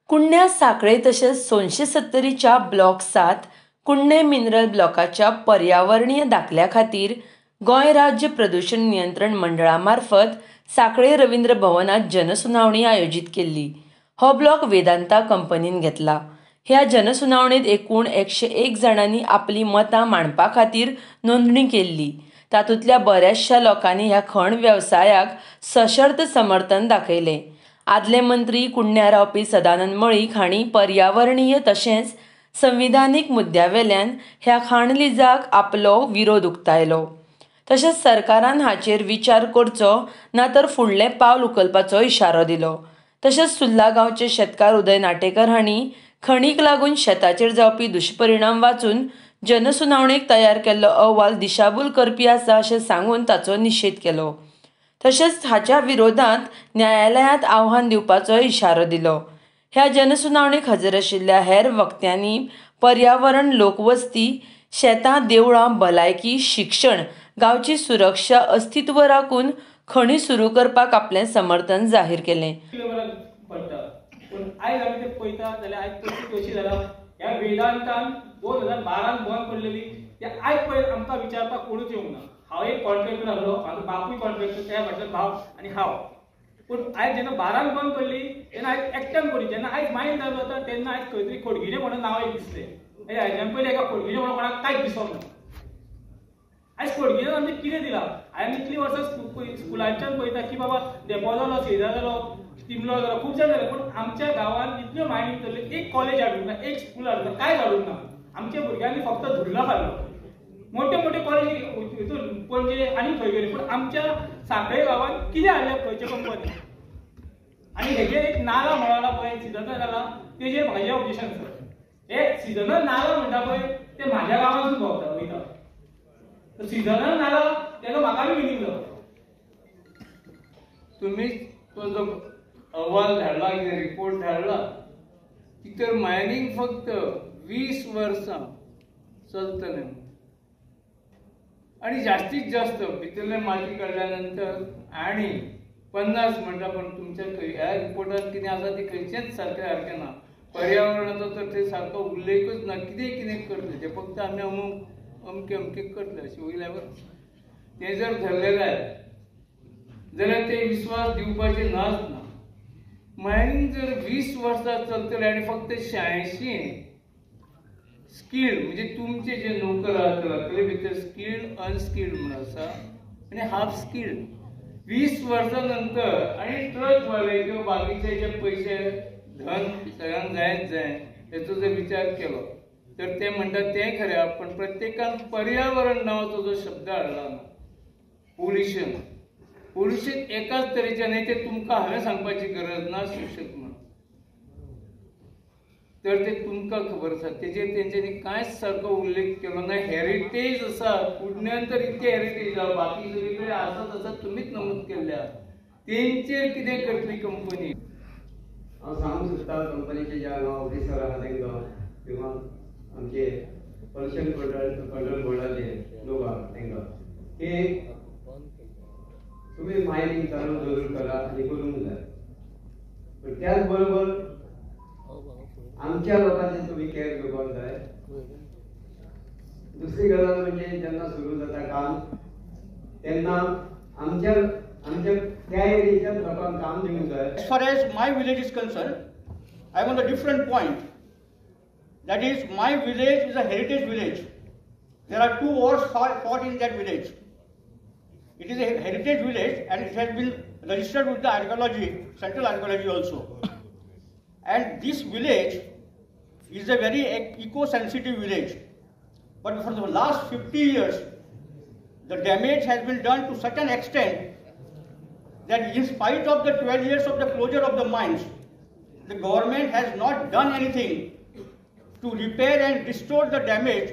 कुडण्या साखळे तसेच 270च्या block 7 Kudne mineral ब्लॉकाच्या पर्यावरणीय दाखल्या खातीर गोंय राज्य प्रदूषण नियंत्रण मंडळा मार्फत साखळे रवींद्र भवनात जनसुनावणी आयोजित केल्ली. हो ब्लॉक वेदांता कंपनीन घेतला. ह्या जनसुनावणेत एकूण 101 जाणांनी आपली मतां मांडपा खातीर नोंदणी केल्ली. तातूंतल्या बऱ्याचशा लोकांनी ह्या खण वेवसायाक सशर्त समर्थन दाखयलें. आदले मंत्री कुडण्यां रावपी सदानंद मळीक हांणी पर्यावरणीय तशेंच संविधानीक मुद्द्यावेल्यान ह्या खाण लिजाक आपलो विरोध उक्तायलो. तशेंच सरकारान हाचेर विचार करचो ना तर फुडलें पावल उखलपाचो इशारो दिलो. तशेंच सुर्ला गांवचे शेतकार उदय नाटेकर हांणी खणीक लागून शेताचेर जावपी दुश्परिणाम वाचून जनसुनावणेक तयार केल्लो अहवाल दिशाभूल करपी आसा अशें सांगून ताचो निशेध केलो. तशेंच हाच्या विरोधांत न्यायालयांत आव्हान दिवपाचो इशारो दिलो. ह्या जनसुनावणेक हजर आशिल्ल्या हेर वक्त्यांनी पर्यावरण, लोकवस्ती, शेतां, देवळां, भलायकी, शिक्षण, गांवची सुरक्षा अस्तित्व राखून खणी सुरू करपाक आपलें समर्थन जाहीर केलें. आयज आमी ते पळयता जाल्यार आयज परिस्थिती अशी जाला ह्या वेदांतान 2012 बंद पडलेली ते आयज पळय आमकां विचारपाक कोणूच येवंक ना. हांव एक कॉन्ट्रॅक्टर आसलो, म्हाजो बापूय कॉन्ट्रॅक्टर, त्या फाटल्यान भाव आनी हांव. पूण आयज जेन्ना 12 बंद पडली तेन्ना आयज एकट्यान कोणी जेन्ना आयज मायंड जालो जाता तेन्ना आयज खंय तरी खोडगिणे म्हणून नांव एक दिसलें. हाज्यान पयलीं एका खोडगिणे म्हणून कोणाक कांयच दिसोंक ना. आयज खोडगिणे आमचे कितें दिलां? हांवें इतलीं वर्सां स्कुलांच्यान पळयता की बाबा डेपो जालो, सेजा जालो, तिमलो जालो, खूबशे जाले, पूण आमच्या गांवांत इतल्यो मायनींग जाल्यो, एक कॉलेज हाडूंक ना, एक स्कूल हाडूंक ना, कांयच हाडूंक ना. आमच्या भुरग्यांनी फक्त धुल्लो खाल्लो. मोठे मोठे कॉलेज हितून पणजे आनी खंय गेले, पूण आमच्या साखळे गांवांत कितें हाडलें खंयचे कंपनी? आनी हेजेर एक नाला म्हणला पळय सिजनल नाला, तेजेर म्हाजें ऑब्जेक्शन आसा. हे सिजनल नाला म्हणटा पळय ते म्हाज्या गांवांतूच भोंवता वयता. सिजनल नाला तेका म्हाका बी मिनींग जाता. तुम्ही तो जो अहवाल धाडला किंवा रिपोर्ट धाडला ती तर मायनिंग फक्त 20 वर्सां चलतलें आणि जास्तीत जास्त भितरले माती काडल्यानंतर आणि 50 म्हणटा. पण तुमच्या ह्या रिपोर्टात कितें आसा ती खंयचेंच सारकें ना. पर्यावरणाचो तर ते सारको उल्लेखच ना. कितें करतले ते फक्त आमी अमके करतले अशें वयल्यावर तें जर धरलेलें आहे जाल्यार ते विश्वास दिवपाचे नाच ना. मायनिंग जर 20 वर्सां चलतले आणि फक्त 86 स्किल्ड म्हणजे तुमचे जे नोकर आहात तातले भितर स्किल्ड, अनस्किल्ड म्हणून आसा आणि हाफ स्किल्ड 20 वर्सां नंतर आणि ट्रकवाले किंवा बाकीचे जे पयशे धन सगळ्यांक जायच जाय हेचो जर विचार केलो तर ते म्हणटात तें खरें. पण प्रत्येकान पर्यावरण नांवाचो जो शब्द हाडला ना, पोल्युशन एकाच तरेचे न्हय ते तुमकां हांवें सांगपाची गरज ना शिक्षक म्हणून. तर ते तुमकां खबर आसा तेजेर तेंच्यांनी कांयच सारको उल्लेख केलो ना. हेरिटेज आसा कुडण्यान तर इतके हेरिटेज आसा, बाकी सगळीकडे आसाच आसा, तुमीच नमूद केल्ल्या. तेंचेर कितें करतली कंपनी? हांव सांगूंक सोदता कंपनीचे जे हांगा ऑफिसर आहा तांकां किंवा आमचे पोल्युशन कंट्रोल बोर्डाचे लोक आहा तांकां की तुम्ही मायनिंग चालू जरूर करा आणि करूंक जाय. पण त्याच बरोबर आमच्या लोकांची तुम्ही केअर घेवपाक जाय. दुसरी गजाल म्हणजे जेन्ना सुरू जाता काम तेन्ना आमच्या त्या एरियेच्या लोकांक काम दिवंक जाय. As far as my village is concerned, I am on a different point. That is, my village is a heritage village. There are 2 wars fought in that village. It is a heritage village and it has been registered with the archaeology, central archaeology also. And this village is a very eco-sensitive village. But for the last 50 years, the damage has been done to such an extent that in spite of the 12 years of the closure of the mines, the government has not done anything to repair and restore the damage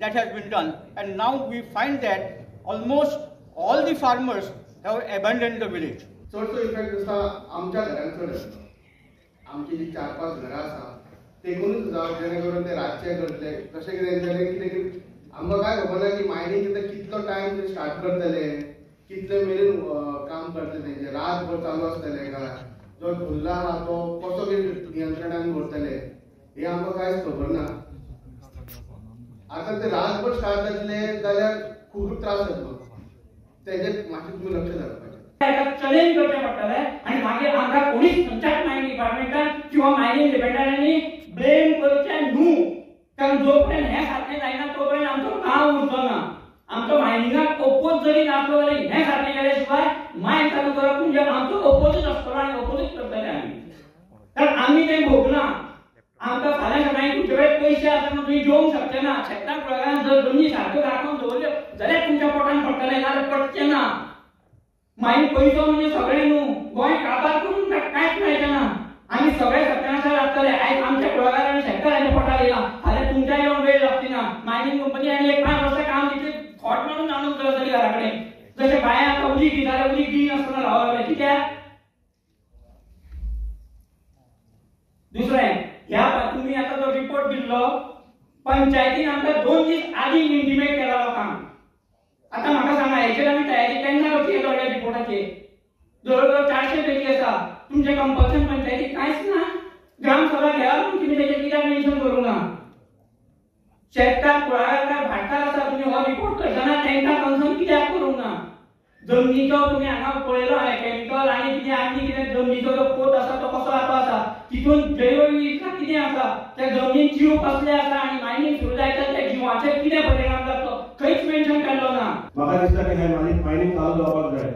that has been done. And now we find that almost all the farmers have abandoned the village. चडसो effect आसा आमच्या घरांचो. आमची जी 4-5 घरां आसा देखूनच जावं जेणे करून ते रातचे करतले तशें कितें जालें कितें आमकां काय खबर ना की मायनिंग कितलो टायम ते स्टार्ट करतले, कितले मेरेन काम करतले, तेंचे रातभर चालू आसतले काय, जो धुल्ला आहा तो कसो नियंत्रणान हे आमकां कांयच खबर ना. आतां ते रातभर स्टार्ट जातले जाल्यार खूब त्रास जातलो. तेजेर मातशें तुमी लक्ष घालपाचें. चॅलेंज करचें पडटलें आनी मागीर आमकां कोणीच खंयच्याच मायनिंग डिपार्टमेंटान किंवा मायनिंग डिपेंडंटांनी ब्लेम करचें न्हू. कारण जोपर्यंत हें सारकें जायना तोपर्यंत आमचो नांव उरचो ना. आमचो मायनिंगाक ओपोज जरी नासलो जाल्यार हें सारकें केल्या शिवाय मायन चालू करप म्हणजे आमचो ओपोजूच आसतलो आनी ओपोजूच करतले आमी. कारण आमी तें भोगना. आमकां फाल्यां सकाळीं तुमचे कडेन पयशे आसतना तुमी जेवंक शकचे ना. शेतां कुळागरांत जर जमनी सारक्यो राखून दवरल्यो जाल्यार तुमच्या पोटान पडटलें, नाल्यार पडचें ना. मागीर पयसो म्हणजे सगळें न्हू. गोंय काबार करून कांयच मेळचें ना. आमी सगळे सत्यानाशा लागतले. आयज आमच्या कुळागर आनी शेतकारांच्या पोटार येयला, फाल्यां तुमच्या येवन वेळ लागची ना. मायनिंग कंपनी आनी एक 5 वर्सां काम दितली, खोट मारून आणून जातली घरा कडेन. जशें बाया आतां उदीक दी जाल्यार उदीक दी नासतना रावप लागलें. कित्याक? दुसरें, ह्या तुमी आतां जो रिपोर्ट दिल्लो पंचायतीन आमकां 2 दीस आदीं इंटिमेट केला लोकांक. आतां म्हाका सांगा हेचेर आमी तयारी केन्ना करची ह्या रिपोर्टाचेर? जवळजवळ 400 पेजी आसा. तुमचें कंपल्सन पंचायतीक कांयच ना. ग्रामसभा घेयात पूण तुमी तेचेर कित्याक मेन्शन करूंक ना? शेतकार कुळागर भाटकार आसा, तुमी हो रिपोर्ट करतना तांकां कन्सर्न कित्याक करूंक ना? जमनीचो तुमी हांगा पळयलो हांवें केमिकल आनी कितें जमनीचो जो पोत आसा तो कसो आसा, तितून जैवविविधता कितें आसा, त्या जमनीन जीव कसले आसा आनी मायनिंग सुरू जायत त्या जिवाचेर कितें परिणाम जातलो खंयच मेन्शन केल्लो ना. म्हाका दिसता की हे मायनिंग चालू जावपाक जाय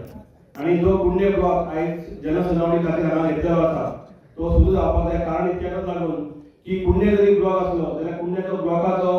आनी जो कुडणे ब्लॉक आयज जनसुनावणी खातीर हांगा घेतलेलो आसा तो सुरू जावपाक जाय. कारण इतक्याच लागून की कुडणे जरी ब्लॉक आसलो जाल्यार कुडण्याचो ब्लॉकाचो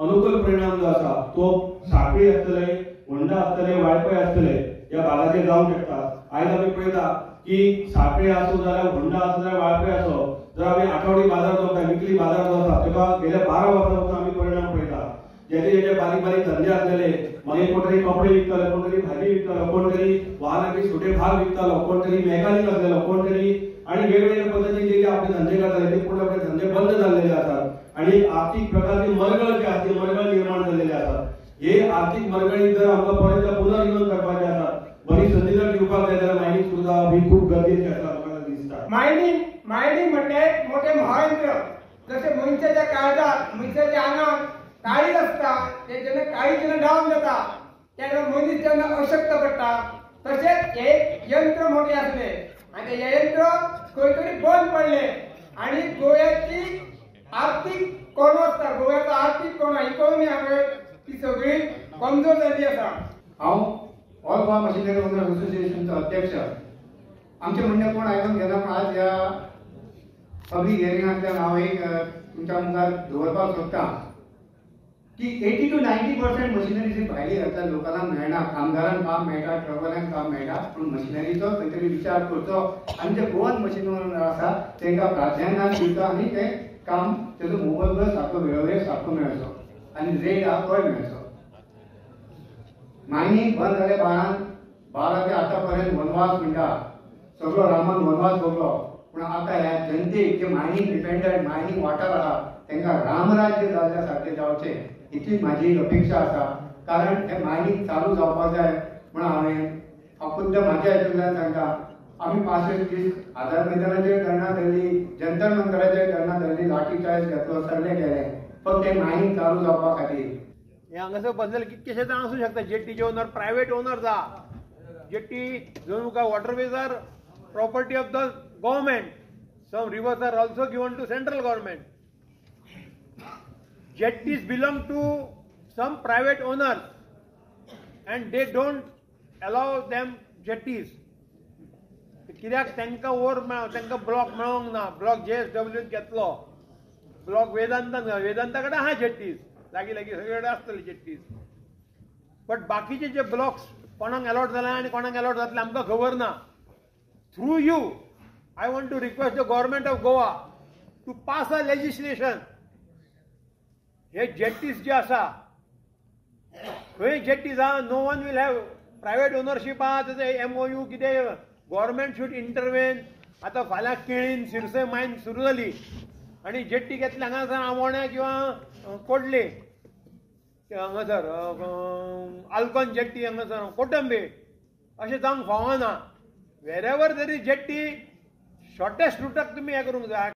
अनुकूल परिणाम जो आसा तो साखळी आसतले, होंडा आसतले, वायपय आसतले ह्या भागाचेर जावंक शकता. आयज आमी पळयता की साखळी आसूं जाल्यार होंडा आसूं जाल्यार वायपय आसो, जर आमी आठवडी बाजार जो आसा, विकली बाजार जो आसा तेका गेल्या 12 वर्सां आमी परिणाम पळयता. जे बारीक बारीक धंदे आसलेले, मागीर कोण तरी कपडे विकतालो, कोण तरी भाजी विकतालो, कोण तरी वाहनाचे छोटे भाग विकतालो, कोण तरी मेकॅनिक आसलेलो, कोण तरी आणि वेगवेगळ्या पद्धतीचे जे आपले धंदे करताले ते पूर्ण आपले धंदे बंद झालेले असतात आणि आर्थिक प्रकारची मरगळ जी असते मरगळ निर्माण झालेली असतात. हे आर्थिक मरगळी जर आमकां परत पुनर्जीवन करपाचे आसा, बरी संधी जर दिवपाक जाय जाल्यार मायनिंग सुरू जावप ही खूप गरजेची आसा म्हाका दिसता. मायनिंग म्हणजे मोठे महायंत्र. जसे मनशाच्या काळजात मनशाच्या आंगात काळीज असता, ते जेन्ना काळीज जेन्ना डावन जाता तेन्ना मनीस जेन्ना अशक्त पडटा, तशेंच एक यंत्र मोठे आसले आनी ते यंत्र खंय तरी बंद पडले आनी गोव्याची आर्थीक कोणो आसता, गोव्याचो आर्थीक कोणो इकॉनॉमी आहा ती सगळी कमजोर जाल्ली आसा. हांव ऑल गोवा मशिनरी ओनर्स असोसिएशनचो अध्यक्ष. आमचे म्हणणें कोण आयकून घेना, पण आज ह्या पब्लीक हियरिंगांतल्यान हांव एक तुमच्या मुखार दवरपाक सोदतां की 80 to 90% मशिनरी भायली घालता लोकांना मेळना. कामगारांक काम मेळटा, ट्रबलांक काम मेळटा, पूण मशिनरीचो खंय तरी विचार करचो आनी जे गोवन मशिनरी आसा तांकां प्राधान्य दिवचो आनी तें काम तेजो मोबदलो सारको वेळोवेळ सारको मेळचो आनी रेट आहा तोय मेळचो. मायनिंग बंद जाले 12 ते आतापर्यंत वनवास म्हणटा, सगळो रामान वनवास भोगलो, पूण आतां ह्या जनतेक जे मायनिंग डिपेंडंट मायनिंग वाठार आहा तांकां रामराज्य जाल्ल्या सारकें जावचें इतली म्हाजी अपेक्षा आसा. कारण हे मायनिंग चालू जावपाक जाय म्हणून हांव खुद्द म्हाज्या हितूंतल्यान सांगता. आमी 500 दीस आझाद मैदानाचेर धरणां धरली, जंतर मंतराचेर धरणां धरली, लाठी चार्ज घेतलो, सगळे केले, फक्त हे मायनिंग चालू जावपा खातीर. हे हांगासर बदल कितकेशे जाण आसूं शकता. जेटीचे ओनर प्रायवेट ओनर्स आहा. जेटी जर तुका waterways are property of the government. Some rivers are also given to central government. Jetties belong to some private owners and they don't allow them jetties. कित्याक तांकां तांकां ब्लॉक मेळोंक ना. Block JSW घेतलो, block Vedanta कडेन आहा जेट्टीज, लागीं लागीं सगळे कडेन आसतले जेट्टीज. बट बाकीचे जे ब्लॉक्स कोणाक अलॉट जाला आनी कोणाक अलॉट जातले आमकां खबर ना. Through you I want to request the government of Goa to pass a legislation. हे जेट्टीज जे आसा खंय जेट्टीज आहा, no one will have private ownership आहा, तेजे MOU कितें गव्हर्मेंट शूड इंटरवेन. आतां फाल्यां केळीन सिरसय मायन सुरू जाली आनी जेट्टी घेतली हांगासर आमोण्या किंवा कोडले हांगासर आल्कोन जेट्टी हांगासर कोटंबे अशें जावंक फावना. Wherever there is jetty shortest रुटाक तुमी हें करूंक जाय.